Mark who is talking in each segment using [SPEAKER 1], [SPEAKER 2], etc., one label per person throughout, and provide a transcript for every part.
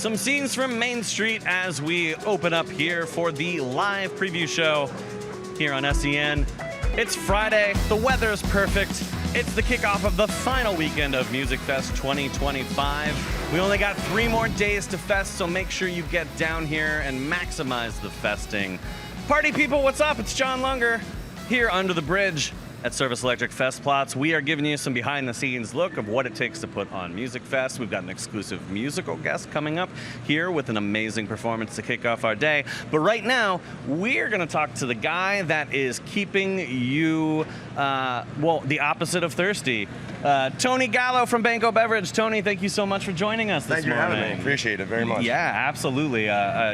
[SPEAKER 1] Some scenes from Main Street as we open up here for the live preview show here on SEN. It's Friday, the weather's perfect. It's the kickoff of the final weekend of Musikfest 2025. We only got 3 more days to fest, so make sure you get down here and maximize the festing. Party people, what's up? It's John Lunger here under the bridge at Service Electric Festplatz. We are giving you some behind-the-scenes look of what it takes to put on Musikfest. We've got an exclusive musical guest coming up here with an amazing performance to kick off our day. But right now, we're going to talk to the guy that is keeping you, the opposite of thirsty. Tony Gallo from Banco Beverage. Tony, thank you so much for joining us this morning.
[SPEAKER 2] Thank you for having me. Appreciate it very much.
[SPEAKER 1] Yeah, absolutely.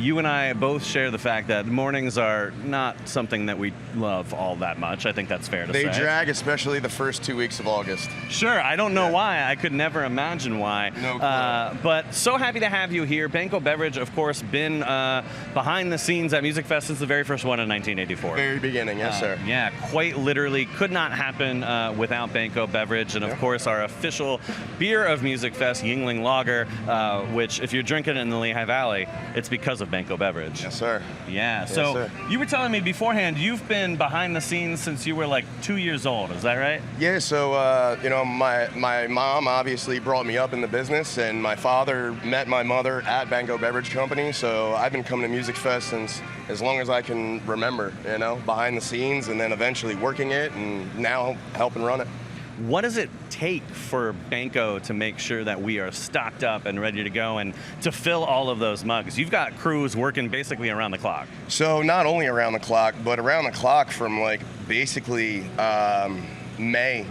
[SPEAKER 1] You and I both share the fact that mornings are not something that we love all that much. I think that's fair to say.
[SPEAKER 2] They drag, especially the first 2 weeks of August.
[SPEAKER 1] Sure, I don't know why. I could never imagine why.
[SPEAKER 2] No clue.
[SPEAKER 1] But so happy to have you here. Banco Beverage, of course, been behind the scenes at Musikfest since the very first one in 1984.
[SPEAKER 2] Very beginning, yes, sir.
[SPEAKER 1] Yeah, quite literally could not happen without Banco Beverage. And of course, our official beer of Musikfest, Yingling Lager, which if you're drinking it in the Lehigh Valley, it's because of Banco Beverage.
[SPEAKER 2] Yes, sir.
[SPEAKER 1] Yeah,
[SPEAKER 2] Yes,
[SPEAKER 1] so
[SPEAKER 2] sir.
[SPEAKER 1] you were telling me beforehand, you've been behind the scenes since you were like 2 years old, is that right?
[SPEAKER 2] Yeah, so, my mom obviously brought me up in the business, and my father met my mother at Banco Beverage Company, so I've been coming to Musikfest since as long as I can remember, behind the scenes, and then eventually working it, and now helping run it.
[SPEAKER 1] What does it take for Banco to make sure that we are stocked up and ready to go and to fill all of those mugs? You've got crews working basically around the clock.
[SPEAKER 2] So not only around the clock, but around the clock from basically May.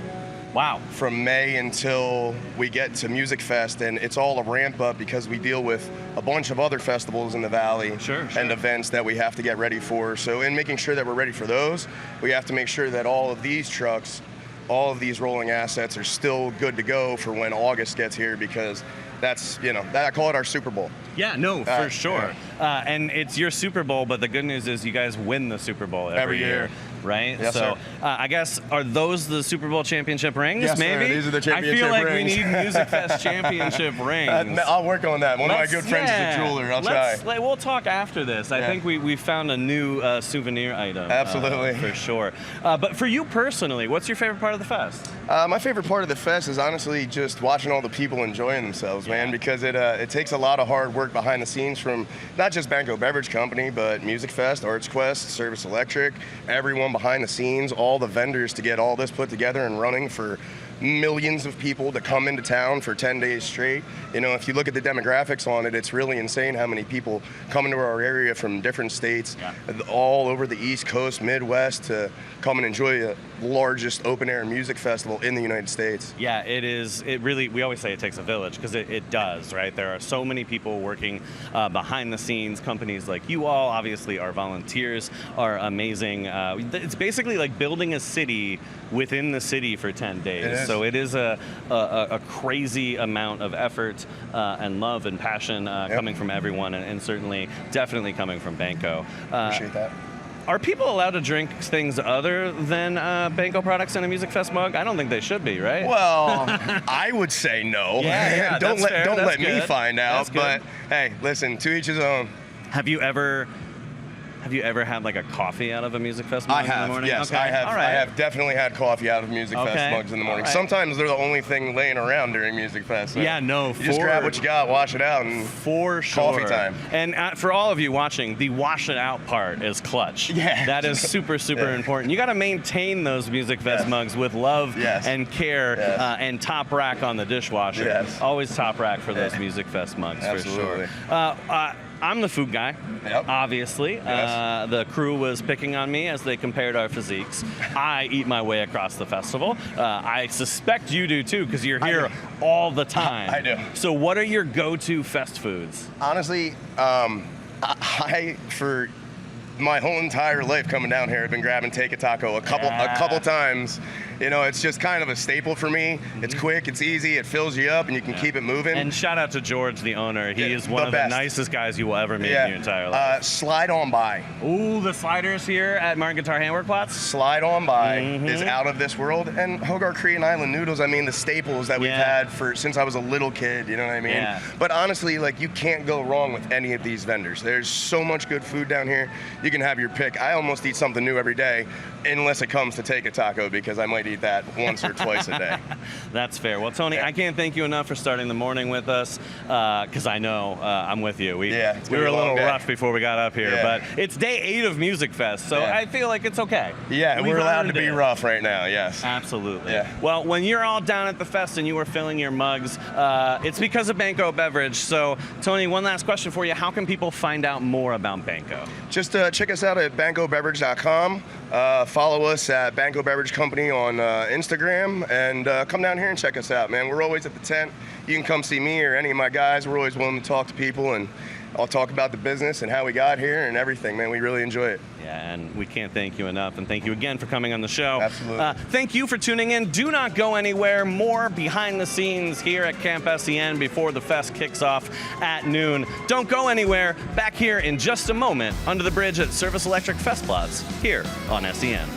[SPEAKER 1] Wow.
[SPEAKER 2] From May until we get to Musikfest, and it's all a ramp up because we deal with a bunch of other festivals in the valley and events that we have to get ready for. So in making sure that we're ready for those, we have to make sure that all of these trucks, all of these rolling assets are still good to go for when August gets here, because that's, I call it our Super Bowl.
[SPEAKER 1] Yeah, no, for sure.
[SPEAKER 2] Yeah.
[SPEAKER 1] And it's your Super Bowl, but the good news is you guys win the Super Bowl every year. Right?
[SPEAKER 2] Yes,
[SPEAKER 1] so
[SPEAKER 2] sir.
[SPEAKER 1] I guess, are those the Super Bowl championship rings,
[SPEAKER 2] yes,
[SPEAKER 1] maybe?
[SPEAKER 2] Sir. These are the championship rings.
[SPEAKER 1] I feel like we need Musikfest championship rings.
[SPEAKER 2] I'll work on that. One of my good friends is a jeweler. I'll try.
[SPEAKER 1] We'll talk after this. I think we found a new souvenir item.
[SPEAKER 2] Absolutely.
[SPEAKER 1] For sure. But for you personally, what's your favorite part of the fest?
[SPEAKER 2] My favorite part of the fest is honestly just watching all the people enjoying themselves, man, because it takes a lot of hard work behind the scenes from not just Banco Beverage Company, but Musikfest, Arts Quest, Service Electric, everyone behind the scenes, all the vendors to get all this put together and running for millions of people to come into town for 10 days straight. If you look at the demographics on it, it's really insane how many people come into our area from different states, all over the East Coast, Midwest, to come and enjoy the largest open-air music festival in the United States.
[SPEAKER 1] Yeah, it is. It really, we always say it takes a village, because it does, right? There are so many people working behind the scenes. Companies like you all, obviously our volunteers are amazing. It's basically like building a city within the city for 10 days. So it is a crazy amount of effort and love and passion coming from everyone, and certainly, definitely coming from Banco.
[SPEAKER 2] Appreciate that.
[SPEAKER 1] Are people allowed to drink things other than Banco products in a Musikfest mug? I don't think they should be, right?
[SPEAKER 2] Well, I would say no.
[SPEAKER 1] Yeah,
[SPEAKER 2] don't let me
[SPEAKER 1] good.
[SPEAKER 2] find out. But hey, listen, to each his own.
[SPEAKER 1] Have you ever had like a coffee out of a Musikfest mug
[SPEAKER 2] I have,
[SPEAKER 1] in the morning?
[SPEAKER 2] yes.
[SPEAKER 1] Okay.
[SPEAKER 2] I have.
[SPEAKER 1] All right.
[SPEAKER 2] I have definitely had coffee out of Musikfest mugs in the morning.
[SPEAKER 1] Right.
[SPEAKER 2] Sometimes they're the only thing laying around during Musikfest. So
[SPEAKER 1] yeah, no.
[SPEAKER 2] you just grab what you got, wash it out, and
[SPEAKER 1] for sure.
[SPEAKER 2] Coffee time.
[SPEAKER 1] And for all of you watching, the wash it out part is clutch.
[SPEAKER 2] Yeah.
[SPEAKER 1] That is super important. You got to maintain those Musikfest mugs with love and care, and top rack on the dishwasher.
[SPEAKER 2] Yes.
[SPEAKER 1] Always top rack for those Musikfest mugs.
[SPEAKER 2] Absolutely.
[SPEAKER 1] For sure. I'm the food guy, obviously.
[SPEAKER 2] Yes.
[SPEAKER 1] The crew was picking on me as they compared our physiques. I eat my way across the festival. I suspect you do too, because you're here all the time.
[SPEAKER 2] I do.
[SPEAKER 1] So what are your go-to fest foods?
[SPEAKER 2] Honestly, I for my whole entire life coming down here, I've been grabbing Take a Taco a couple times, You know, it's just kind of a staple for me. It's quick, it's easy, it fills you up, and you can keep it moving.
[SPEAKER 1] And shout out to George, the owner. He is one of the nicest guys you will ever meet in your entire life.
[SPEAKER 2] Slide on by.
[SPEAKER 1] Ooh, the sliders here at Martin Guitar Handworkplatz.
[SPEAKER 2] Slide on by is out of this world. And Hogarth Korean Island noodles, I mean, the staples that we've had since I was a little kid, you know what I mean?
[SPEAKER 1] Yeah.
[SPEAKER 2] But honestly, like, you can't go wrong with any of these vendors. There's so much good food down here. You can have your pick. I almost eat something new every day, unless it comes to take a taco, because I might eat that once or twice a day.
[SPEAKER 1] That's fair. Well, Tony, I can't thank you enough for starting the morning with us, because I know I'm with you. We were a little rough before we got up here, but it's day 8 of Musikfest, so I feel like it's okay.
[SPEAKER 2] Yeah, we're allowed to be rough right now, yes.
[SPEAKER 1] Absolutely.
[SPEAKER 2] Yeah.
[SPEAKER 1] Well, when you're all down at the fest and you were filling your mugs, it's because of Banco Beverage. So, Tony, one last question for you. How can people find out more about Banco?
[SPEAKER 2] Just check us out at bancobeverage.com. Follow us at Banco Beverage Company on Instagram, and come down here and check us out, man. We're always at the tent. You can come see me or any of my guys. We're always willing to talk to people, and I'll talk about the business and how we got here and everything, man. We really enjoy it.
[SPEAKER 1] Yeah, and we can't thank you enough, and thank you again for coming on the show.
[SPEAKER 2] Absolutely.
[SPEAKER 1] Thank you for tuning in. Do not go anywhere. More behind the scenes here at Camp SEN before the fest kicks off at noon. Don't go anywhere. Back here in just a moment under the bridge at Service Electric Festplatz here on SEN.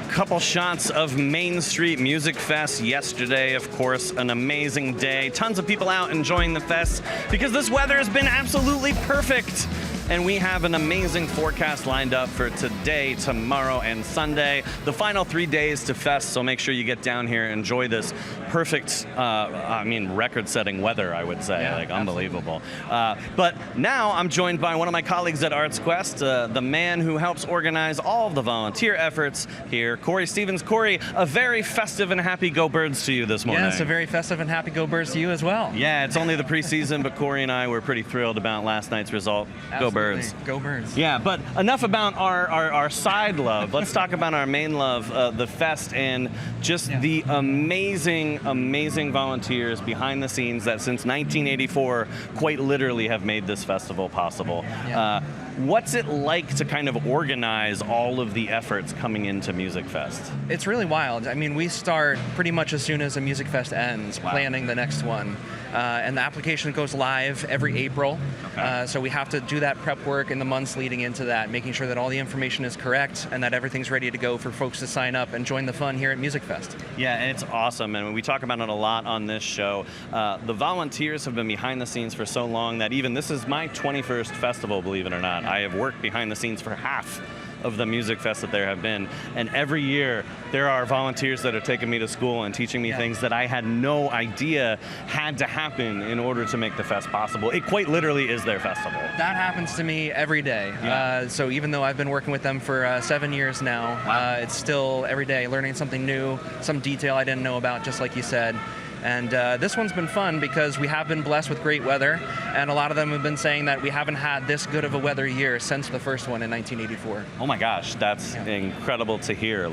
[SPEAKER 1] Couple shots of Main Street Music Fest yesterday. Of course, an amazing day. Tons of people out enjoying the fest because this weather has been absolutely perfect. And we have an amazing forecast lined up for today, tomorrow, and Sunday. The final 3 days to Fest, so make sure you get down here and enjoy this perfect, record-setting weather, I would say.
[SPEAKER 3] Yeah,
[SPEAKER 1] like, unbelievable. But now I'm joined by one of my colleagues at Arts Quest, the man who helps organize all of the volunteer efforts here, Corey Stevens. Corey, a very festive and happy Go Birds to you this morning.
[SPEAKER 3] Yes, a very festive and happy Go Birds to you as well.
[SPEAKER 1] Yeah, it's only the preseason, but Corey and I were pretty thrilled about last night's result. Go Birds.
[SPEAKER 3] Go Birds.
[SPEAKER 1] Yeah, but enough about our side love. Let's talk about our main love, the fest, and just the amazing volunteers behind the scenes that since 1984 quite literally have made this festival possible.
[SPEAKER 3] Yeah.
[SPEAKER 1] What's it like to kind of organize all of the efforts coming into Musikfest?
[SPEAKER 3] It's really wild. I mean, we start pretty much as soon as a Musikfest ends, planning the next one. And the application goes live every April.
[SPEAKER 1] Okay.
[SPEAKER 3] So we have to do that prep work in the months leading into that, making sure that all the information is correct and that everything's ready to go for folks to sign up and join the fun here at Musikfest.
[SPEAKER 1] Yeah, and it's awesome. And we talk about it a lot on this show. The volunteers have been behind the scenes for so long that even this is my 21st festival, believe it or not. I have worked behind the scenes for half of the Musikfest that there have been. And every year, there are volunteers that are taking me to school and teaching me things that I had no idea had to happen in order to make the fest possible. It quite literally is their festival.
[SPEAKER 3] That happens to me every day.
[SPEAKER 1] Yeah.
[SPEAKER 3] So even though I've been working with them for 7 years now, it's still every day learning something new, some detail I didn't know about, just like you said. And this one's been fun because we have been blessed with great weather, and a lot of them have been saying that we haven't had this good of a weather year since the first one in 1984.
[SPEAKER 1] Oh my gosh, that's incredible to hear.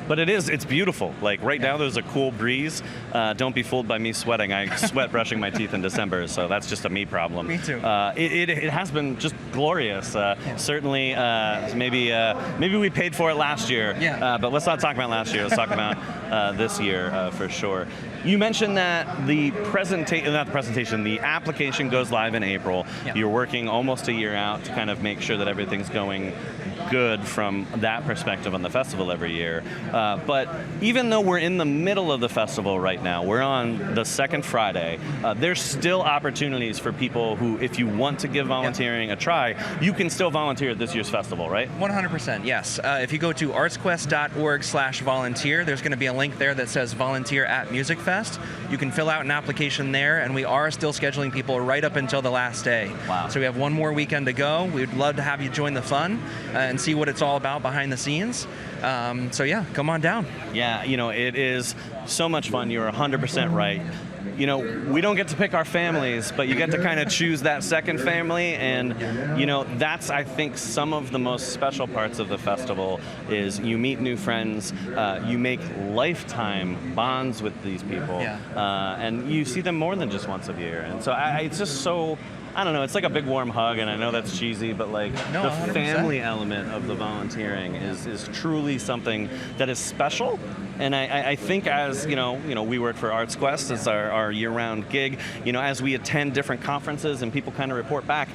[SPEAKER 1] But it's beautiful. Like right now there's a cool breeze. Don't be fooled by me sweating. I sweat brushing my teeth in December, so that's just a me problem.
[SPEAKER 3] Me too.
[SPEAKER 1] It has been just glorious. Certainly, maybe we paid for it last year.
[SPEAKER 3] Yeah.
[SPEAKER 1] But let's not talk about last year. Let's talk about this year for sure. You mentioned that the application goes live in April.
[SPEAKER 3] Yep.
[SPEAKER 1] You're working almost a year out to kind of make sure that everything's going good from that perspective on the festival every year. But even though we're in the middle of the festival right now, we're on the second Friday, there's still opportunities for people who, if you want to give volunteering a try, you can still volunteer at this year's festival, right?
[SPEAKER 3] 100%, yes. If you go to artsquest.org/volunteer, there's going to be a link there that says volunteer at Musikfest. You can fill out an application there, and we are still scheduling people right up until the last day.
[SPEAKER 1] Wow.
[SPEAKER 3] So we have one more weekend to go. We'd love to have you join the fun and see what it's all about behind the scenes. So yeah, come on down.
[SPEAKER 1] Yeah, it is so much fun. You're 100% right. you know, we don't get to pick our families, but you get to kind of choose that second family. And, you know, that's, I think, some of the most special parts of the festival is you meet new friends, you make lifetime bonds with these people, and you see them more than just once a year. And so it's just so, I don't know, it's like a big warm hug, and I know that's cheesy, but like
[SPEAKER 3] No,
[SPEAKER 1] the
[SPEAKER 3] 100%.
[SPEAKER 1] family element of the volunteering is truly something that is special. And I think as, you know, we work for Arts Quest, it's our year-round gig, you know, as we attend different conferences and people kind of report back,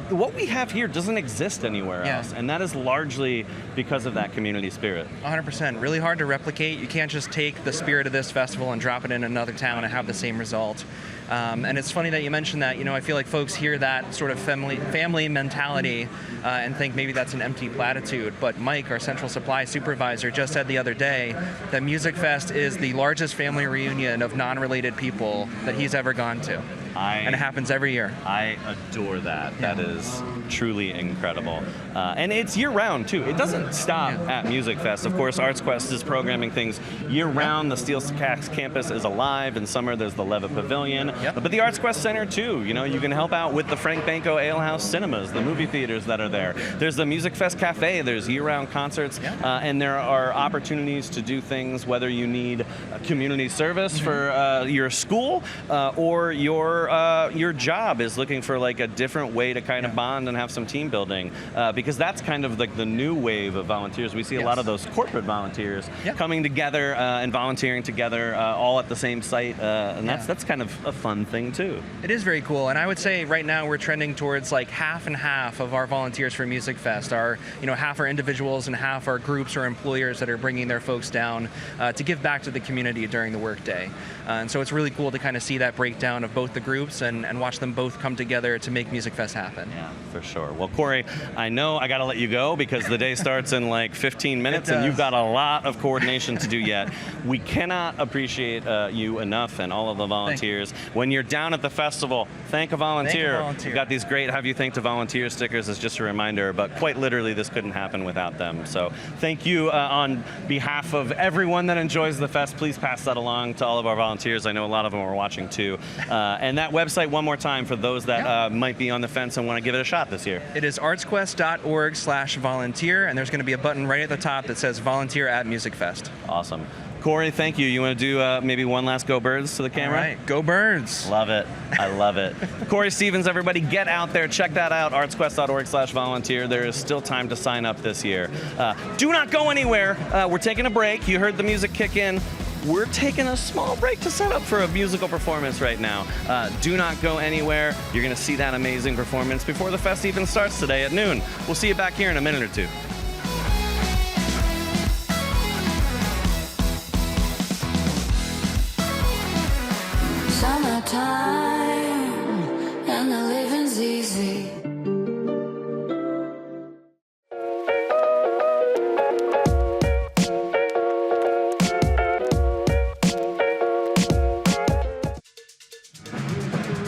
[SPEAKER 1] what we have here doesn't exist anywhere else, and that is largely because of that community spirit.
[SPEAKER 3] 100%. Really hard to replicate. You can't just take the spirit of this festival and drop it in another town and have the same result. And it's funny that you mentioned that. You know, I feel like folks hear that sort of family mentality and think maybe that's an empty platitude. But Mike, our Central Supply supervisor, just said the other day that Musikfest is the largest family reunion of non-related people that he's ever gone to. And it happens every year.
[SPEAKER 1] I adore that. Yeah. That is truly incredible. And it's year-round, too. It doesn't stop at Musikfest. Of course, Arts Quest is programming things year-round. The Steel Stacks campus is alive. In summer, there's the Levitt Pavilion. But the Arts Quest Center, too. You know, you can help out with the Frank Banco Alehouse cinemas, the movie theaters that are there. There's the Musikfest Cafe. There's year-round concerts. And there are opportunities to do things, whether you need community service for your school or your job is looking for like a different way to kind of bond and have some team building, because that's kind of like the new wave of volunteers. We see a lot of those corporate volunteers coming together and volunteering together all at the same site, and that's kind of a fun thing too.
[SPEAKER 3] It is very cool, and I would say right now we're trending towards like half and half of our volunteers for Musikfest are, you know, half are individuals and half are groups or employers that are bringing their folks down to give back to the community during the workday. And so it's really cool to kind of see that breakdown of both the groups and watch them both come together to make Musikfest happen.
[SPEAKER 1] Yeah, for sure. Well, Corey, I know I got to let you go because the day starts in like 15 minutes and you've got a lot of coordination to do yet. We cannot appreciate you enough and all of the volunteers. When you're down at the festival, thank a volunteer. We've got these great Have You Thanked a Volunteer stickers as just a reminder, but quite literally this couldn't happen without them. So thank you on behalf of everyone that enjoys the fest. Please pass that along to all of our volunteers. I know a lot of them are watching too. And that website one more time for those that might be on the fence and want to give it a shot this year.
[SPEAKER 3] It is artsquest.org/volunteer, and there's going to be a button right at the top that says volunteer at Musikfest.
[SPEAKER 1] Awesome. Corey, thank you. You want to do maybe one last Go Birds to the camera?
[SPEAKER 3] All right, go Birds.
[SPEAKER 1] Love it. I love it. Corey Stevens, everybody, get out there. Check that out, artsquest.org/volunteer. There is still time to sign up this year. Do not go anywhere. We're taking a break. You heard the music kick in. We're taking a small break to set up for a musical performance right now. Do not go anywhere. You're going to see that amazing performance before the fest even starts today at noon. We'll see you back here in a minute or two.
[SPEAKER 4] Summertime and the living's easy.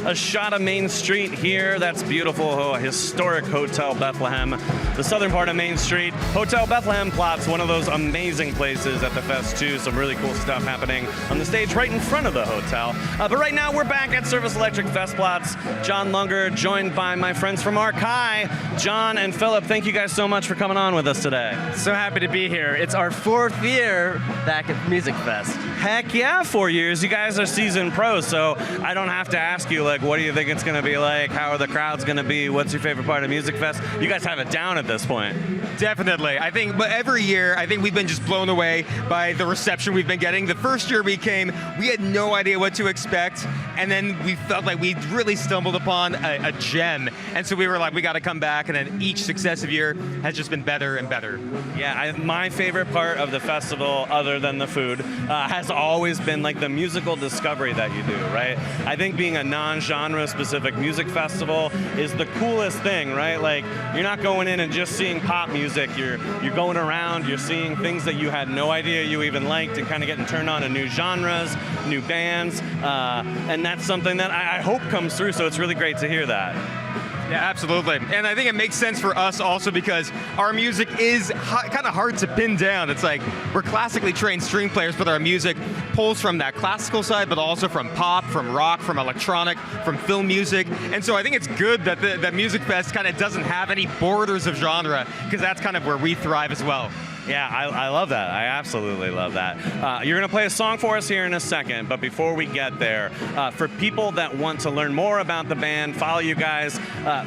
[SPEAKER 1] A shot of Main Street here. That's beautiful. Historic Hotel Bethlehem. The southern part of Main Street. Hotel Bethlehem plots, one of those amazing places at the fest too. Some really cool stuff happening on the stage right in front of the hotel. But right now we're back at Service Electric Festplatz. John Lunger joined by my friends from Arkai. John and Philip, thank you guys so much for coming on with us today.
[SPEAKER 5] So happy to be here. It's our 4th year back at Musikfest.
[SPEAKER 1] Heck yeah, 4 years. You guys are seasoned pros, so I don't have to ask you, like, what do you think it's going to be like? How are the crowds going to be? What's your favorite part of Musikfest? You guys have it down at this point.
[SPEAKER 5] Definitely. I think, but every year, I think we've been just blown away by the reception we've been getting. The first year we came, we had no idea what to expect, and then we felt like we really stumbled upon a gem. And so we were like, we got to come back, and then each successive year has just been better and better.
[SPEAKER 1] Yeah, my favorite part of the festival, other than the food, has always been like the musical discovery that you do, right? I think being a non-genre specific music festival is the coolest thing, right? Like, you're not going in and just seeing pop music. You're going around, you're seeing things that you had no idea you even liked and kind of getting turned on to new genres, new bands, and that's something that I hope comes through, so it's really great to hear that.
[SPEAKER 5] Yeah, absolutely. And I think it makes sense for us also because our music is kind of hard to pin down. It's like we're classically trained string players, but our music pulls from that classical side, but also from pop, from rock, from electronic, from film music. And so I think it's good that that Musikfest kind of doesn't have any borders of genre, because that's kind of where we thrive as well.
[SPEAKER 1] Yeah, I love that. I absolutely love that. You're going to play a song for us here in a second, but before we get there, for people that want to learn more about the band, follow you guys,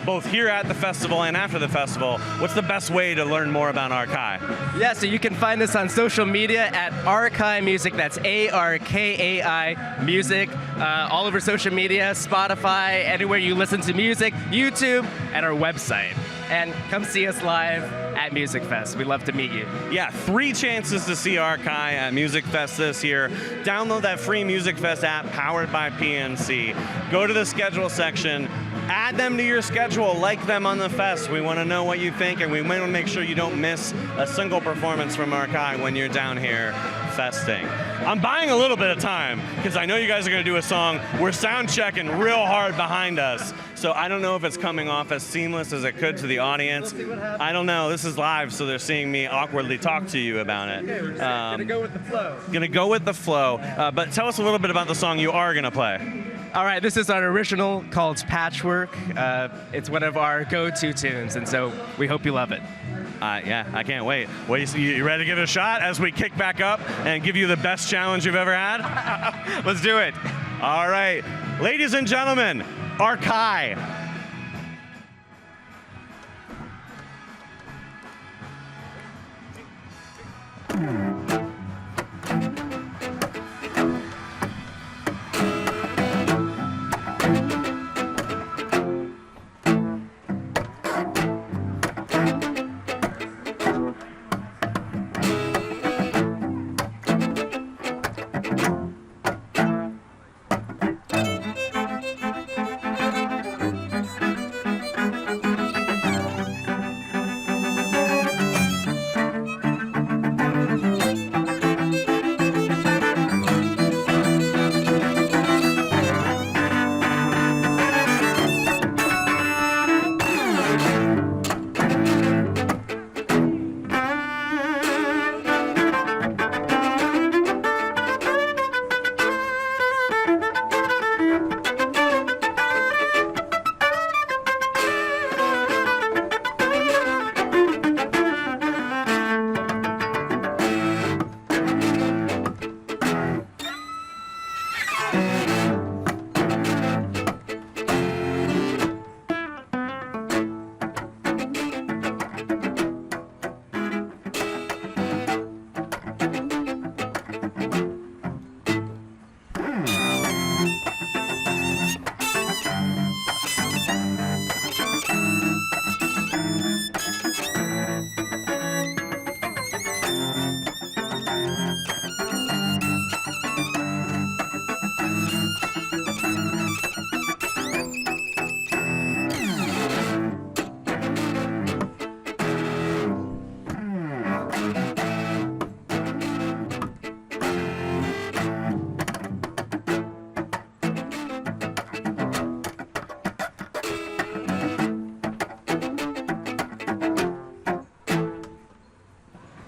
[SPEAKER 1] both here at the festival and after the festival, what's the best way to learn more about Arkai?
[SPEAKER 6] Yeah, so you can find us on social media at Arkai Music. That's ARKAI Music. All over social media, Spotify, anywhere you listen to music, YouTube, and our website. And come see us live at Musikfest. We'd love to meet you.
[SPEAKER 1] Yeah, 3 chances to see Arkai at Musikfest this year. Download that free Musikfest app powered by PNC. Go to the schedule section. Add them to your schedule, like them on the fest. We want to know what you think, and we want to make sure you don't miss a single performance from Arkai when you're down here festing. I'm buying a little bit of time, because I know you guys are going to do a song. We're sound checking real hard behind us, so I don't know if it's coming off as seamless as it could to the audience. I don't know. This is live, so they're seeing me awkwardly talk to you about it.
[SPEAKER 6] Okay, we're just gonna go with the flow.
[SPEAKER 1] Gonna go with the flow, but tell us a little bit about the song you are going to play.
[SPEAKER 6] All right, this is our original called Patchwork. It's one of our go-to tunes, and so we hope you love it.
[SPEAKER 1] Yeah, I can't wait. You ready to give it a shot as we kick back up and give you the best challenge you've ever had?
[SPEAKER 5] Let's do it.
[SPEAKER 1] All right, ladies and gentlemen, Arkai.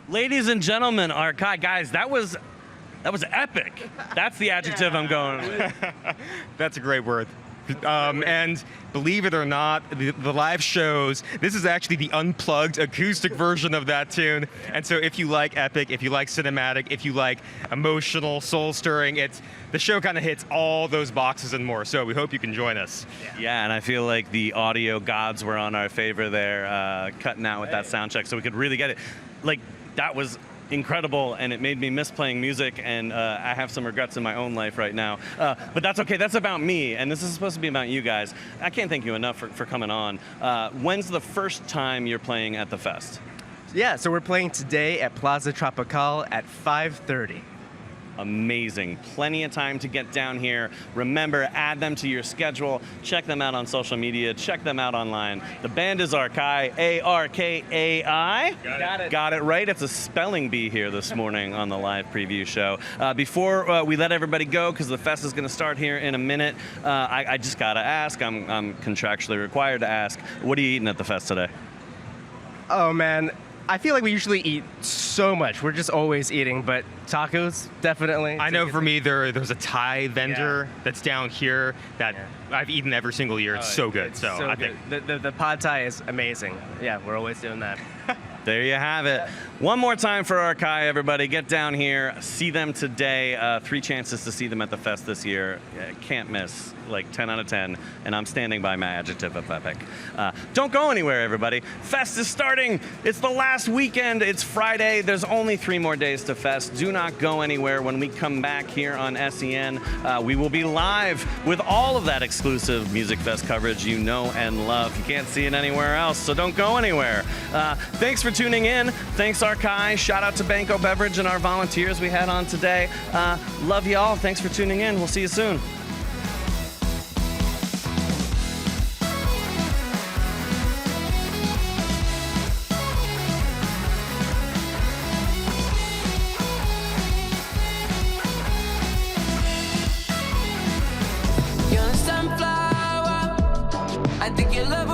[SPEAKER 1] Ladies and gentlemen, Arkai, guys, that was epic. That's the adjective I'm going with.
[SPEAKER 5] That's a great word. And believe it or not, the live shows, this is actually the unplugged acoustic version of that tune. And so if you like epic, if you like cinematic, if you like emotional, soul-stirring, the show kind of hits all those boxes and more. So we hope you can join us.
[SPEAKER 1] Yeah, and I feel like the audio gods were on our favor there, cutting out with that sound check so we could really get it. Like, that was incredible, and it made me miss playing music, and I have some regrets in my own life right now. But that's okay, that's about me, and this is supposed to be about you guys. I can't thank you enough for coming on. When's the first time you're playing at the fest?
[SPEAKER 6] Yeah, so we're playing today at Plaza Tropical at 5:30.
[SPEAKER 1] amazing. Plenty of time to get down here. Remember, add them to your schedule. Check them out on social media. Check them out online. The band is Arkai, A-R-K-A-I. Got it right. It's a spelling bee here this morning on the live preview show. Before we let everybody go, because the fest is going to start here in a minute, I just got to ask, I'm contractually required to ask, what are you eating at the fest today?
[SPEAKER 6] Oh man, I feel like we usually eat so much. We're just always eating, but tacos, definitely.
[SPEAKER 5] I know for me, there's a Thai vendor that's down here that I've eaten every single year. It's so good. So I
[SPEAKER 6] good.
[SPEAKER 5] think
[SPEAKER 6] The pad thai is amazing. Yeah, we're always doing that.
[SPEAKER 1] There you have it. One more time for Arkai, everybody. Get down here, see them today. 3 chances to see them at the fest this year. Can't miss. Like 10 out of 10. And I'm standing by my adjective of epic. Don't go anywhere, everybody. Fest is starting. It's the last weekend. It's Friday. There's only 3 more days to Fest. Do not go anywhere. When we come back here on SEN, we will be live with all of that exclusive Music Fest coverage you know and love. You can't see it anywhere else, so don't go anywhere. Thanks for tuning in. Thanks, Arkai. Shout out to Banco Beverage and our volunteers we had on today. Love y'all. Thanks for tuning in. We'll see you soon.
[SPEAKER 7] You're a sunflower. I think you love